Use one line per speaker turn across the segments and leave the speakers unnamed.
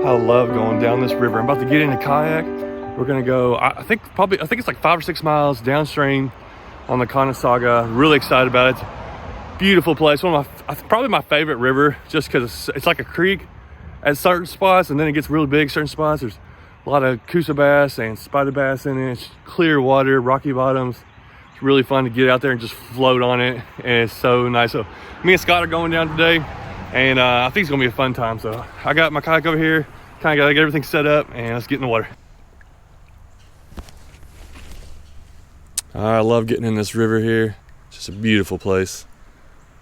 I love going down this river. I'm about to get in a kayak. We're gonna go, I think it's like 5 or 6 miles downstream on the Conasauga. Really excited about it. Beautiful place. Probably my favorite river, just because it's like a creek at certain spots, and then it gets really big certain spots. There's a lot of coosa bass and spider bass in it. It's clear water, rocky bottoms. It's really fun to get out there and just float on it, and it's so nice. So me and Scott are going down today, and I think it's gonna be a fun time. So I got my kayak over here, kind of got to get everything set up, and let's get in the water. I love getting in this river here. It's just a beautiful place.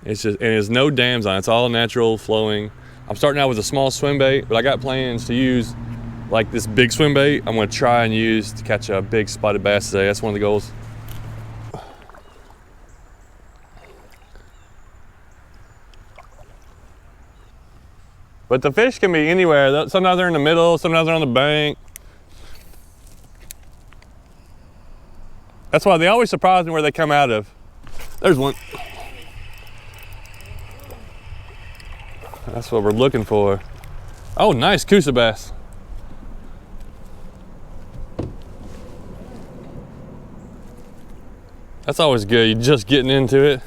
And there's no dams on it. It's all natural flowing. I'm starting out with a small swim bait, but I got plans to use like this big swim bait. I'm gonna try and use to catch a big spotted bass today. That's one of the goals. But the fish can be anywhere. Sometimes they're in the middle, sometimes they're on the bank. That's why they always surprise me where they come out of. There's one. That's what we're looking for. Oh, nice coosa bass. That's always good. You're just getting into it.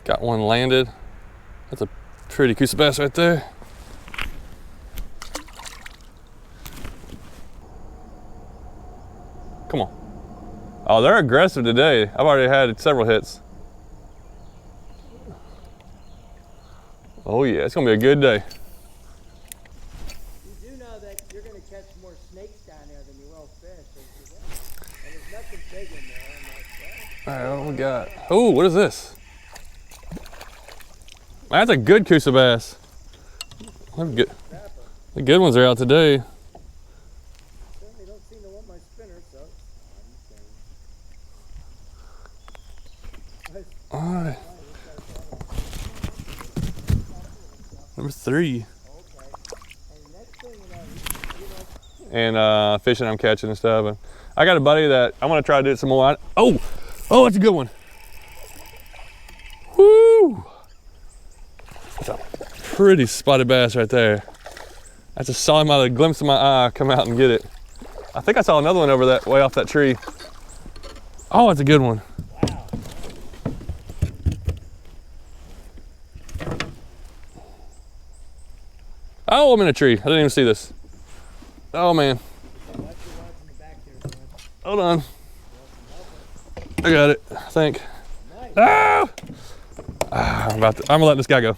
Got one landed. That's a pretty coosa bass right there. Come on. Oh, they're aggressive today. I've already had several hits. Oh yeah, it's gonna be a good day.
You do know that you're gonna catch more snakes down there than you will fish. And there's nothing big in there.
All right, what we got? Oh, what is this? That's a good coosa bass. The good ones are out today.
Certainly don't seem to want my spinner, so
All right. Number 3. And fishing I'm catching and stuff. And I got a buddy that I want to try to do it some more. Oh, that's a good one. Woo! That's a pretty spotted bass right there. I just saw him out of the glimpse of my eye come out and get it. I think I saw another one over that way off that tree. Oh, that's a good one. Oh, I'm in a tree. I didn't even see this. Oh man. Hold on. I got it, I think. Oh! I'm gonna let this guy go.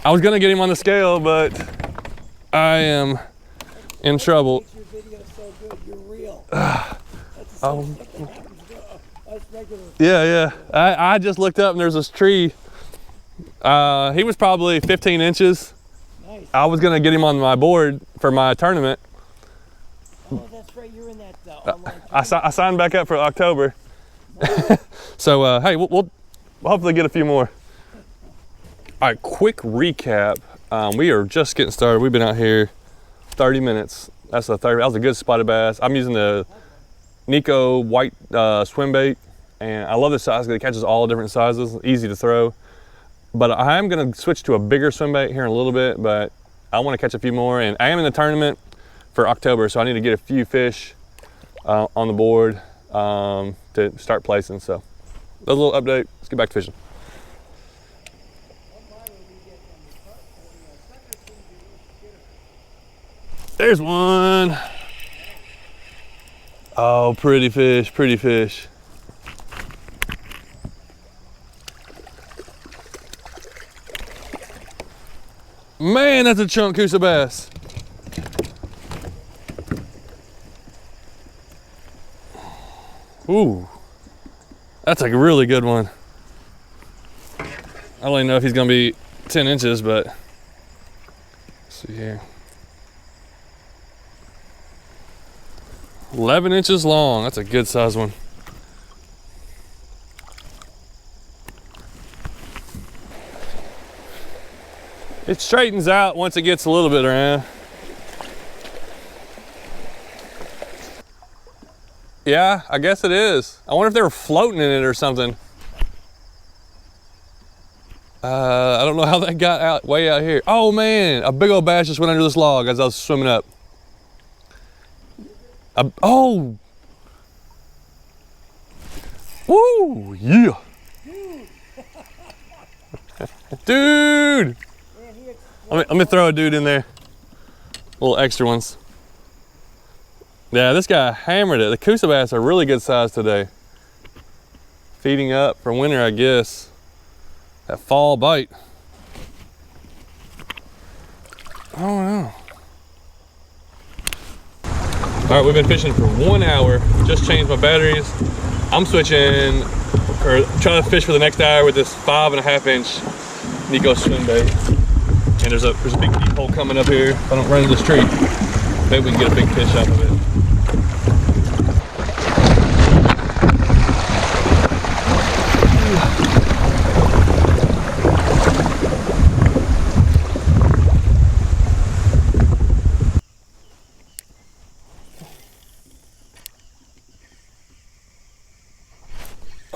I was gonna get him on the scale, but I am in trouble. Yeah. I just looked up and there's this tree. He was probably 15 inches.
Nice.
I was gonna get him on my board for my tournament.
Oh, that's right. You're in that online.
I signed back up for October. So hey, we'll hopefully get a few more. All right, quick recap. We are just getting started. We've been out here 30 minutes. That was a good spotted bass. I'm using the NIKKO white swim bait, and I love this size because it catches all different sizes, easy to throw. But I am gonna switch to a bigger swim bait here in a little bit, but I wanna catch a few more, and I am in the tournament for October, so I need to get a few fish on the board to start placing. So that's a little update. Let's get back to fishing. There's one. Oh, pretty fish, pretty fish. Man, that's a chunk coosa bass. Ooh, that's a really good one. I don't even know if he's gonna be 10 inches, but let's see here. 11 inches long, that's a good size one. It straightens out once it gets a little bit around. Yeah, I guess it is. I wonder if they were floating in it or something. I don't know how that got out way out here. Oh man, a big old bass just went under this log as I was swimming up. Oh! Woo! Yeah! Dude! Let me throw a dude in there. Little extra ones. Yeah, this guy hammered it. The coosa bass are really good size today. Feeding up for winter, I guess. That fall bite. Oh no. All right, we've been fishing for 1 hour. Just changed my batteries. I'm switching, or trying to fish for the next hour with this 5.5 inch NIKKO swim bait. And there's a big deep hole coming up here. If I don't run into this tree, maybe we can get a big fish out of it.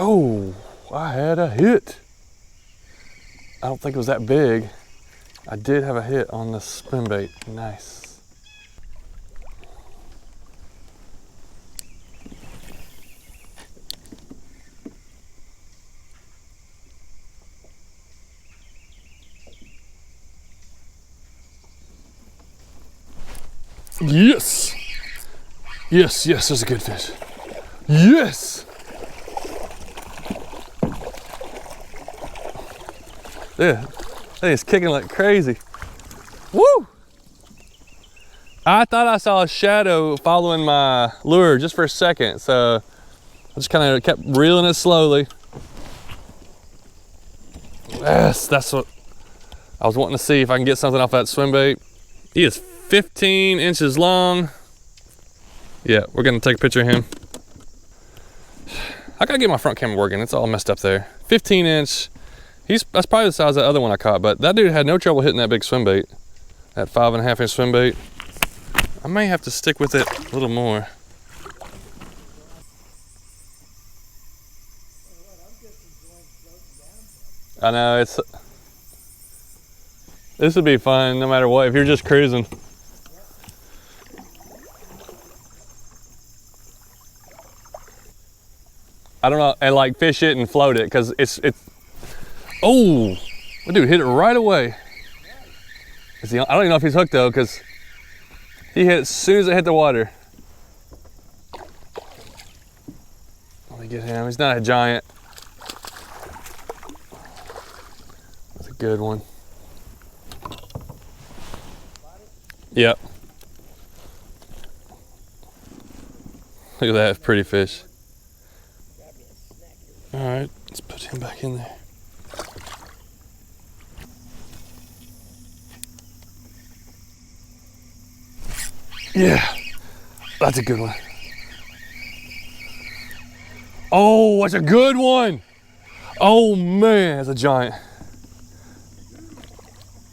Oh, I had a hit. I don't think it was that big. I did have a hit on the spin bait. Nice. Yes. Yes, yes, there's a good fish. Yes. Yeah, that thing's kicking like crazy. Woo! I thought I saw a shadow following my lure just for a second, so I just kind of kept reeling it slowly. Yes, that's what I was wanting to see, if I can get something off that swim bait. He is 15 inches long. Yeah, we're gonna take a picture of him. I gotta get my front camera working, it's all messed up there. 15 inch. That's probably the size of the other one I caught, but that dude had no trouble hitting that big swim bait. That 5.5 inch swim bait. I may have to stick with it a little more. I know, this would be fun no matter what, if you're just cruising. I don't know, and like fish it and float it, because it's oh, that dude hit it right away. I don't even know if he's hooked though, because he hit it as soon as it hit the water. Let me get him. He's not a giant. That's a good one. Yep. Look at that pretty fish. All right, let's put him back in there. Yeah, that's a good one. Oh, that's a good one. Oh man, that's a giant.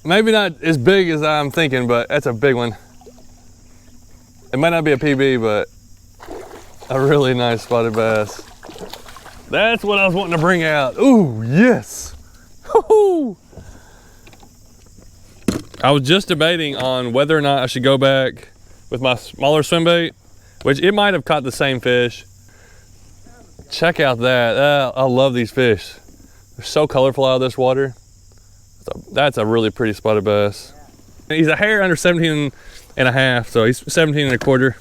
Maybe not as big as I'm thinking, but that's a big one. It might not be a PB, but a really nice spotted bass. That's what I was wanting to bring out. Ooh, yes. Woo-hoo. I was just debating on whether or not I should go back with my smaller swim bait, which it might have caught the same fish. Check out that. I love these fish. They're so colorful out of this water. That's a really pretty spotted bass. He's a hair under 17 and a half, so he's 17 and a quarter.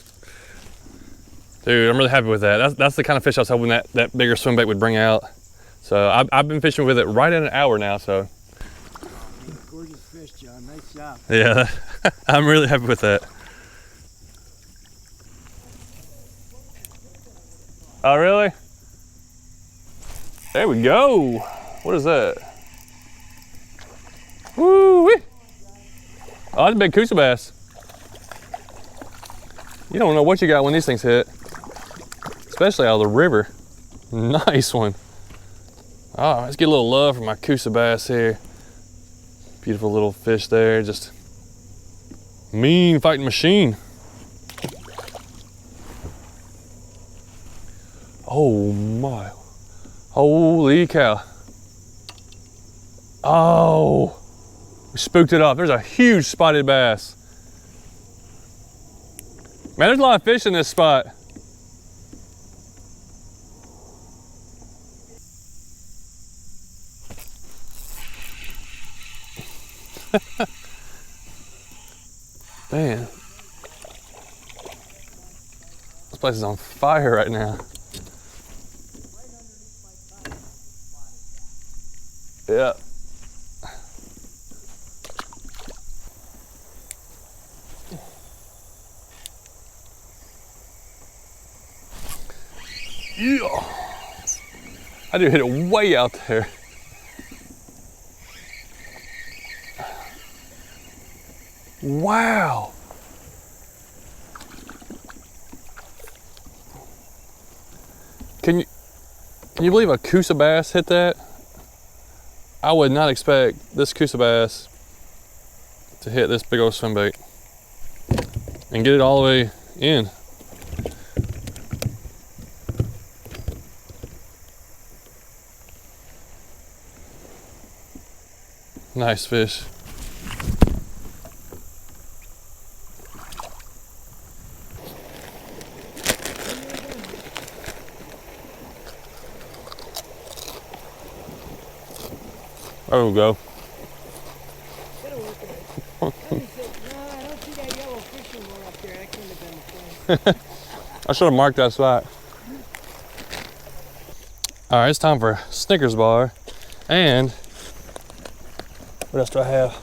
Dude, I'm really happy with that. That's the kind of fish I was hoping that bigger swim bait would bring out. So I've been fishing with it right at an hour now, so.
Gorgeous fish, John. Nice job.
Yeah, I'm really happy with that. Oh, really? There we go. What is that? Woo-wee. Oh, that's a big coosa bass. You don't know what you got when these things hit, especially out of the river. Nice one. Oh, let's get a little love for my coosa bass here. Beautiful little fish there, just mean fighting machine. Oh my, holy cow. Oh, we spooked it off. There's a huge spotted bass. Man, there's a lot of fish in this spot. Man, this place is on fire right now. Yeah. Yeah. I do hit it way out there. Wow. Can you believe a coosa bass hit that? I would not expect this coosa bass to hit this big old swim bait and get it all the way in. Nice fish. There we go.
That'll work out. No, I don't see that yellow fish anymore up there. That couldn't have been the thing.
I should have marked that spot. All right, it's time for a Snickers bar. And what else do I have?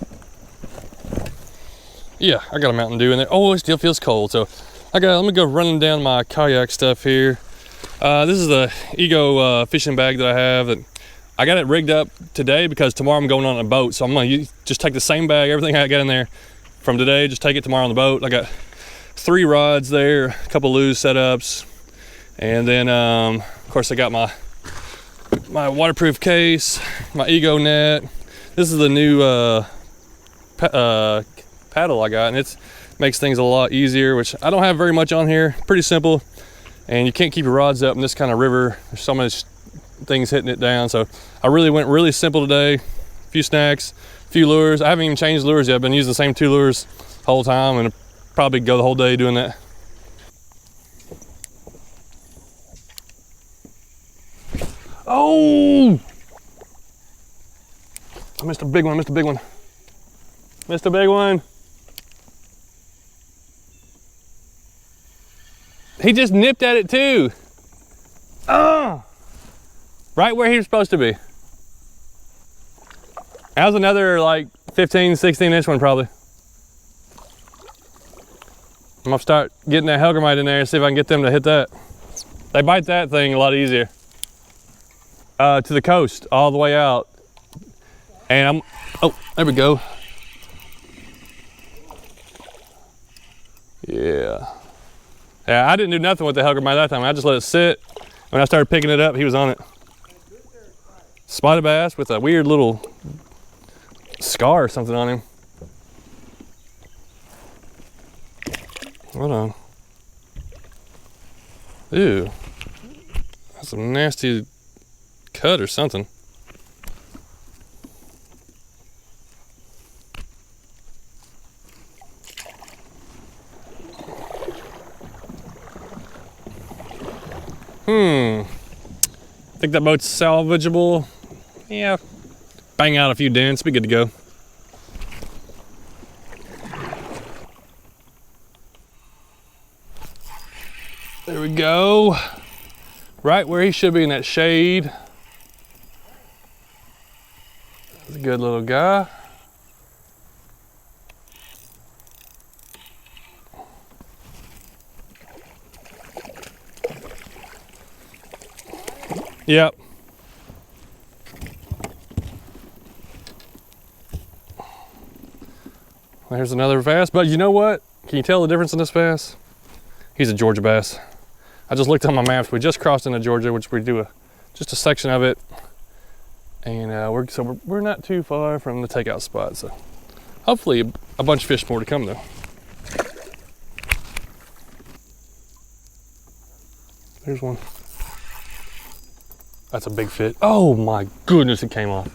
Yeah, I got a Mountain Dew in there. Oh, it still feels cold. So let me go running down my kayak stuff here. This is the Ego fishing bag that I have. And I got it rigged up today because tomorrow I'm going on a boat. So I'm gonna just take the same bag, everything I got in there from today, just take it tomorrow on the boat. I got 3 rods there, a couple loose setups. And then, of course, I got my waterproof case, my Ego net. This is the new paddle I got, and it makes things a lot easier, which I don't have very much on here. Pretty simple, and you can't keep your rods up in this kind of river. There's so much things hitting it down, so I really went really simple today. A few snacks, a few lures. I haven't even changed lures yet. I've been using the same 2 lures the whole time, and probably go the whole day doing that. Oh! I missed a big one, missed a big one. Missed a big one. He just nipped at it too. Oh! Right where he was supposed to be. That was another like 15, 16 inch one probably. I'm gonna start getting that HELLGRAMMITE in there and see if I can get them to hit that. They bite that thing a lot easier. To the coast, all the way out. And oh, there we go. Yeah. Yeah, I didn't do nothing with the HELLGRAMMITE that time. I just let it sit. When I started picking it up, he was on it. Spotted bass with a weird little scar or something on him. Hold on. Ew. That's some nasty cut or something. Think that boat's salvageable. Yeah. Bang out a few dents, be good to go. There we go. Right where he should be in that shade. That's a good little guy. Yep. There's another bass, but you know what? Can you tell the difference in this bass? He's a Georgia bass. I just looked on my maps. We just crossed into Georgia, which we do just a section of it, and we're not too far from the takeout spot. So hopefully a bunch of fish more to come though. There's one. That's a big fish. Oh my goodness, it came off.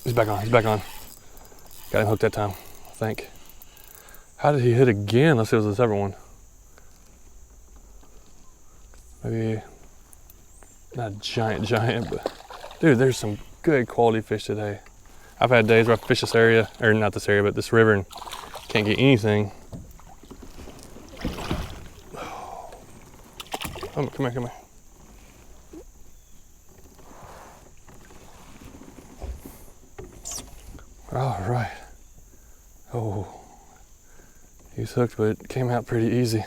He's back on, he's back on. Got him hooked that time, I think. How did he hit again? Let's see if it was a separate one. Maybe not a giant, but dude, there's some good quality fish today. I've had days where I fish this area, or not this area, but this river, and can't get anything. Come here. All right. Oh, he's hooked, but it came out pretty easy.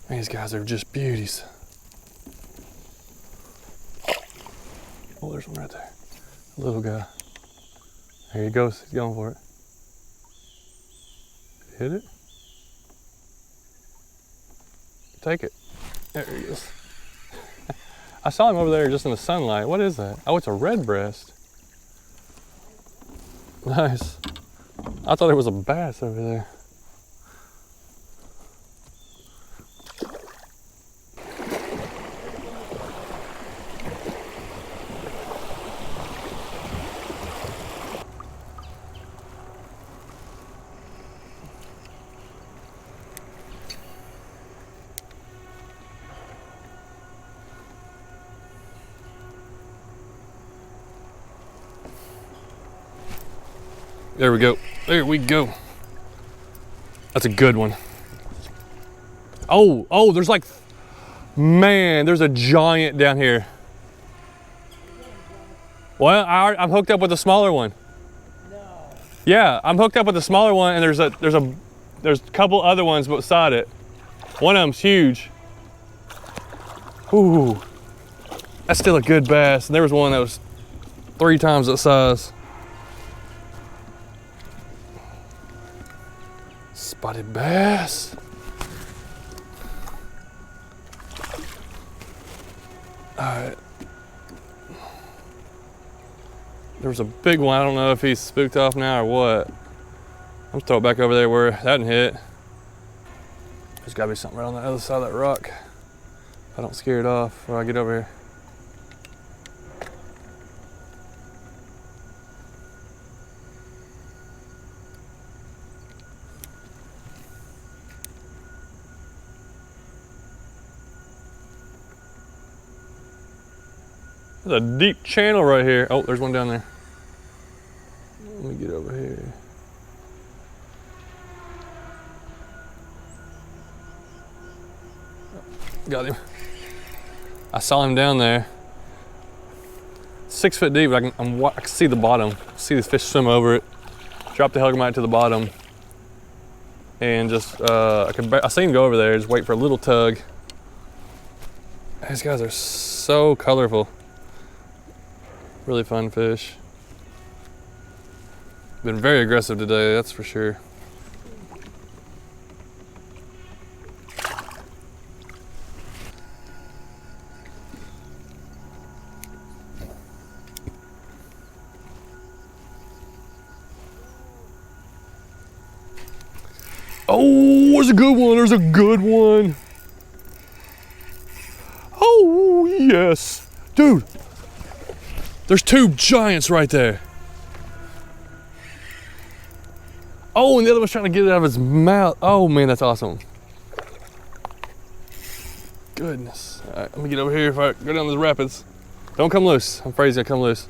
Man, these guys are just beauties. Oh, there's one right there. A little guy. There he goes. He's going for it. Did he hit it? Take it. There he is. I saw him over there just in the sunlight. What is that? Oh, it's a red breast. Nice. I thought it was a bass over there. There we go. There we go. That's a good one. Oh, there's like, man, there's a giant down here. Well, I'm hooked up with a smaller one.
No.
Yeah, I'm hooked up with the smaller one, and there's a couple other ones beside it. One of them's huge. Ooh, that's still a good bass. And there was one that was 3 times that size. Spotted bass. All right. There was a big one. I don't know if he's spooked off now or what. I'm just throw it back over there where that didn't hit. There's gotta be something right on the other side of that rock. If I don't scare it off when I get over here. There's a deep channel right here. Oh, there's one down there. Let me get over here. Got him. I saw him down there. 6 foot deep, but I can see the bottom. See these fish swim over it. Drop the HELLGRAMMITE to the bottom. And just, I seen him go over there, just wait for a little tug. These guys are so colorful. Really fun fish. Been very aggressive today, that's for sure. Oh, there's a good one, there's a good one. Oh, yes. Dude, there's 2 giants right there. Oh, and the other one's trying to get it out of his mouth. Oh man, that's awesome. Goodness. All right, let me get over here if I go down those rapids. Don't come loose. I'm afraid he's gonna come loose.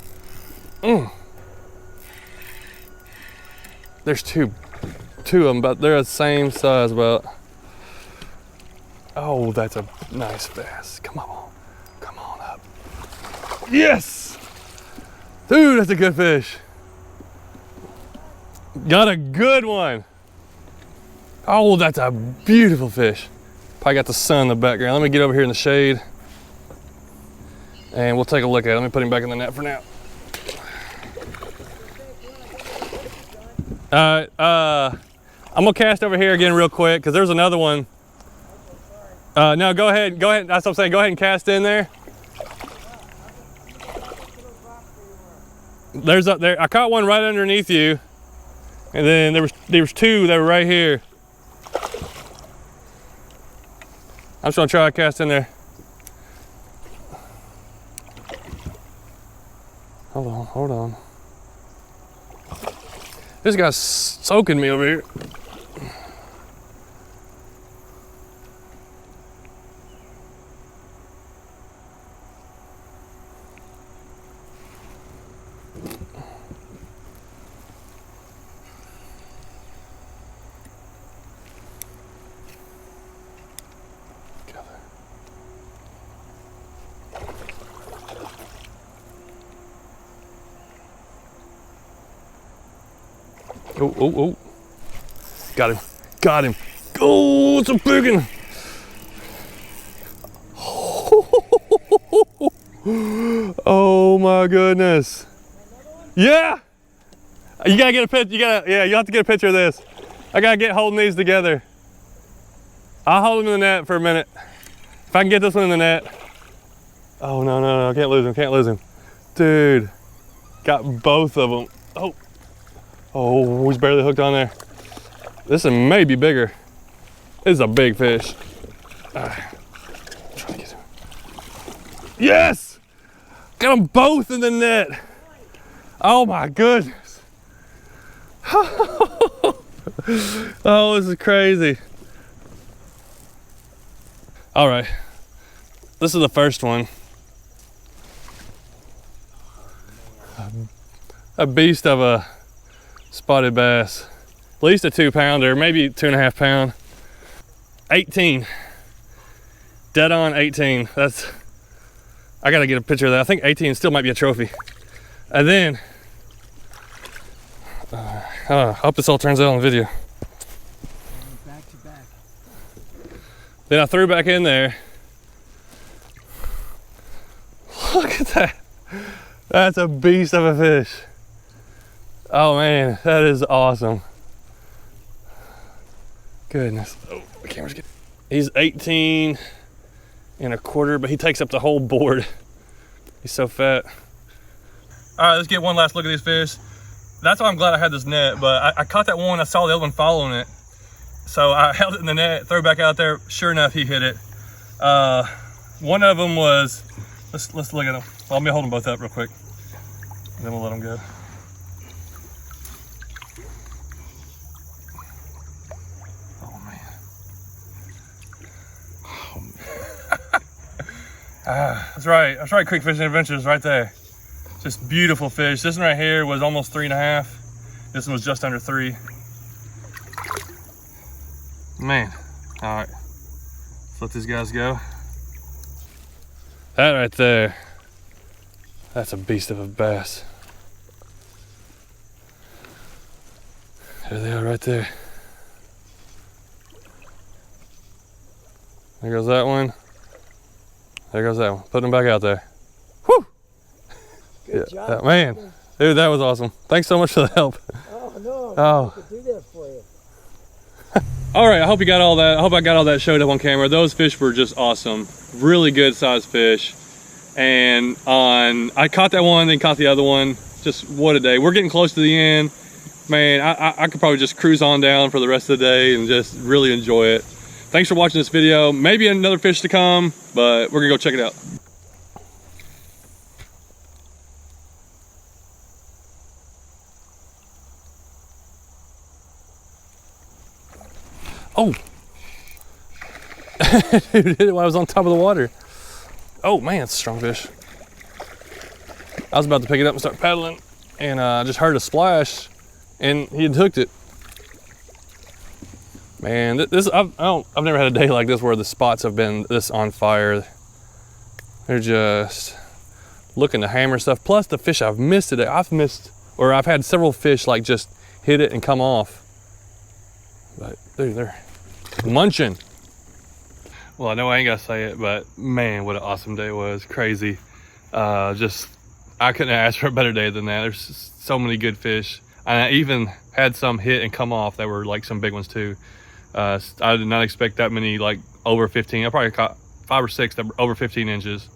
There's two of them, but they're the same size about. Oh, that's a nice bass. Come on up. Yes! Dude, that's a good fish. Got a good one. Oh, that's a beautiful fish. Probably got the sun in the background. Let me get over here in the shade and we'll take a look at it. Let me put him back in the net for now. I'm gonna cast over here again real quick because there's another one. No, go ahead. That's what I'm saying. Go ahead and cast in there. There's up there. I caught one right underneath you, and then there was 2 that were right here. I'm just gonna try to cast in there. Hold on. This guy's soaking me over here. Oh, oh, oh. Got him. Got him. Oh, it's a big one. Oh my goodness. Yeah. You gotta get a picture. You have to get a picture of this. I gotta get holding these together. I'll hold them in the net for a minute. If I can get this one in the net. Oh, no, no, no. I can't lose him. Can't lose him. Dude. Got both of them. Oh. Oh, he's barely hooked on there. This one may be bigger. This is a big fish. Try to get him. Yes! Got them both in the net. Oh my goodness. Oh, this is crazy. All right, this is the first one. A beast of a spotted bass. At least a 2-pounder, maybe 2.5 pound. 18. Dead on 18. That's, I gotta get a picture of that. I think 18 still might be a trophy. And then, I hope this all turns out on video.
Back to back.
Then I threw back in there. Look at that. That's a beast of a fish. Oh man, that is awesome. Goodness. Oh, the camera's getting. He's 18 1/4, but he takes up the whole board. He's so fat. All right, let's get one last look at these fish. That's why I'm glad I had this net, but I caught that one, I saw the other one following it. So I held it in the net, threw it back out there. Sure enough, he hit it. One of them was, let's look at them. Well, let me hold them both up real quick. And then we'll let them go. Oh man. Oh, man. That's right, Creek Fishing Adventures right there. Just beautiful fish. This one right here was almost 3.5. This one was just under 3. Man, all right. Let's let these guys go. That right there, that's a beast of a bass. There they are right there. There goes that one. There goes that one. Putting them back out there. Whew!
Good job.
Man, dude, that was awesome. Thanks so much for the help.
Oh, no.
Oh.
I could do that for you.
All right, I hope you got all that. I hope I got all that showed up on camera. Those fish were just awesome. Really good sized fish. And I caught that one, then caught the other one. Just what a day. We're getting close to the end. Man, I could probably just cruise on down for the rest of the day and just really enjoy it. Thanks for watching this video. Maybe another fish to come, but we're gonna go check it out. Oh, dude, hit it while I was on top of the water. Oh man, it's a strong fish. I was about to pick it up and start paddling, and I just heard a splash, and he had hooked it. Man, I've never had a day like this where the spots have been this on fire. They're just looking to hammer stuff. Plus the fish I've missed today. I've had several fish like just hit it and come off. But dude, they're munching. Well, I know I ain't gotta say it, but man, what an awesome day it was. Crazy. I couldn't ask for a better day than that. There's so many good fish. And I even had some hit and come off that were like some big ones too. I did not expect that many, like over 15. I probably caught 5 or 6 that were over 15 inches.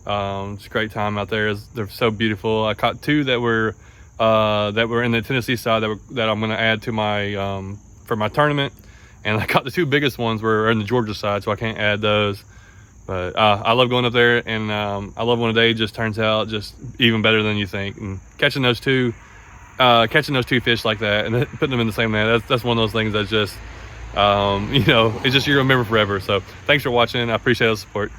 It's a great time out there. They're so beautiful. I caught 2 that were in the Tennessee side that I'm gonna add to my for my tournament, and I caught the 2 biggest ones were in the Georgia side, so I can't add those. But I love going up there, and I love when a day just turns out just even better than you think. And catching those 2 catching those two fish like that and then putting them in the same net, that's one of those things that's just, you know, it's just you're gonna remember forever. So thanks for watching. I appreciate the support.